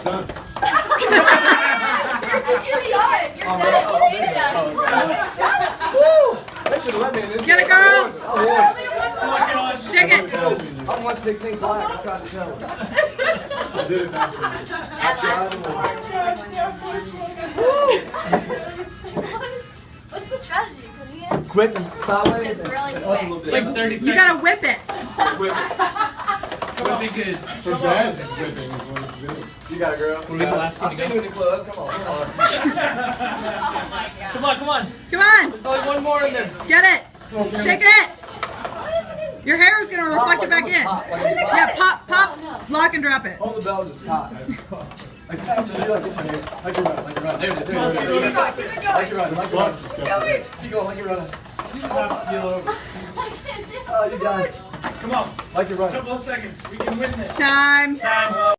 It's done. Get it, girl! Shake it! I'm 116 black. I tried to tell her. I did it faster. What's the strategy? Putting it Quick and sideways. just really quick. Like, 30 you gotta whip it. Whip. Would be good. For bad, it's whipping is what it's doing. You got it, girl. Will be the last I'll team see to you in the club. Come on, come on. Oh my god. Come on, come on. Come on! There's only one more in there. Get it! Shake it! Your hair is gonna reflect it back in. Yeah, pop, pop, lock and drop it. Hold the bell just hot. Like you're right. Like you're right. There it is. There it is. Keep it going, keep it going. Like you're right. Like you're right. Keep going. Like you're right. You have to feel over. Oh, you got it. Come on. Like you're A right. couple of seconds. We can win this. Time.